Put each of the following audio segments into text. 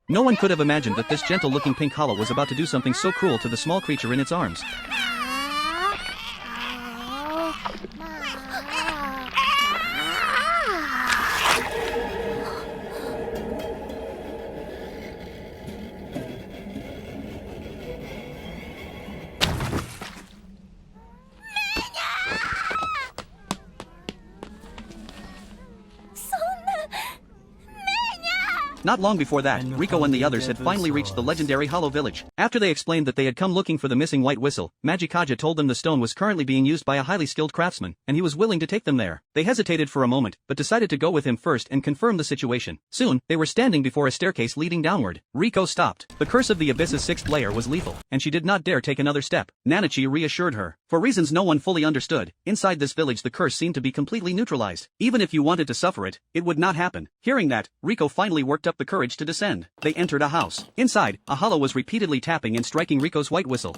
No one could have imagined that this gentle-looking pink hollow was about to do something so cruel to the small creature in its arms. Not long before that, Rico and the others had finally reached the legendary Hollow Village. After they explained that they had come looking for the missing white whistle, Magikaja told them the stone was currently being used by a highly skilled craftsman, and he was willing to take them there. They hesitated for a moment, but decided to go with him first and confirm the situation. Soon, they were standing before a staircase leading downward. Rico stopped. The curse of the Abyss's 6th layer was lethal, and she did not dare take another step. Nanachi reassured her. For reasons no one fully understood, inside this village the curse seemed to be completely neutralized. Even if you wanted to suffer it, it would not happen. Hearing that, Rico finally worked up the courage to descend. They entered a house. Inside, a hollow was repeatedly tapping and striking Rico's white whistle.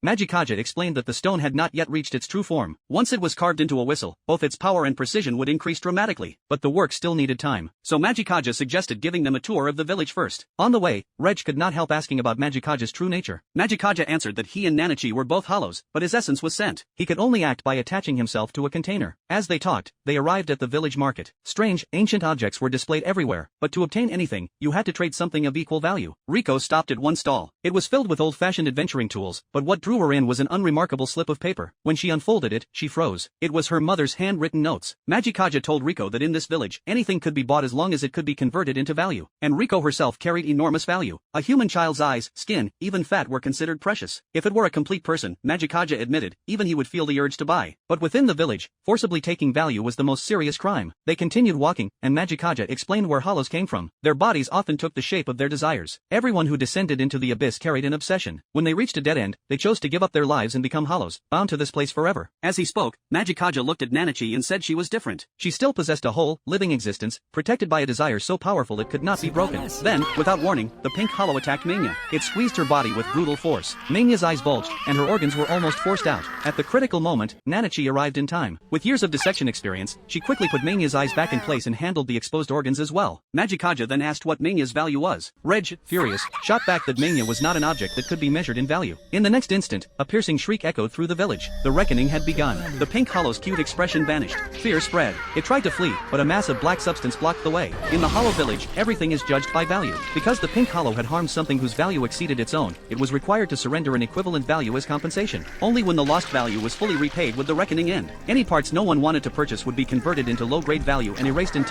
Magikaja explained that the stone had not yet reached its true form. Once it was carved into a whistle, both its power and precision would increase dramatically, but the work still needed time. So Magikaja suggested giving them a tour of the village first. On the way, Reg could not help asking about Magikaja's true nature. Magikaja answered that he and Nanachi were both hollows, but his essence was sent. He could only act by attaching himself to a container. As they talked, they arrived at the village market. Strange, ancient objects were displayed everywhere, but to obtain anything, you had to trade something of equal value. Rico stopped at one stall. It was filled with old-fashioned adventuring tools, but what drew her in was an unremarkable slip of paper. When she unfolded it, she froze. It was her mother's handwritten notes. Magikaja told Rico that in this village, anything could be bought as long as it could be converted into value. And Rico herself carried enormous value. A human child's eyes, skin, even fat were considered precious. If it were a complete person, Magikaja admitted, even he would feel the urge to buy. But within the village, forcibly taking value was the most serious crime. They continued walking, and Magikaja explained where hollows came from. Their bodies often took the shape of their desires. Everyone who descended into the abyss carried an obsession. When they reached a dead end, they chose to give up their lives and become hollows, bound to this place forever. As he spoke, Magikaja looked at Nanachi and said she was different. She still possessed a whole, living existence, protected by a desire so powerful it could not be broken. Then, without warning, the pink hollow attacked Mania. It squeezed her body with brutal force. Mania's eyes bulged, and her organs were almost forced out. At the critical moment, Nanachi arrived in time. With years of dissection experience, she quickly put Mania's eyes back in place and handled the exposed organs as well. Magikaja then asked what Mania's value was. Reg, furious, shot back that Mania was not an object that could be measured in value. In the next instant, a piercing shriek echoed through the village. The reckoning had begun. The pink hollow's cute expression vanished. Fear spread. It tried to flee, but a mass of black substance blocked the way. In the hollow village, everything is judged by value. Because the pink hollow had harmed something whose value exceeded its own, it was required to surrender an equivalent value as compensation. Only when the lost value was fully repaid would the reckoning end. Any parts no one wanted to purchase would be converted into low-grade value and erased entirely.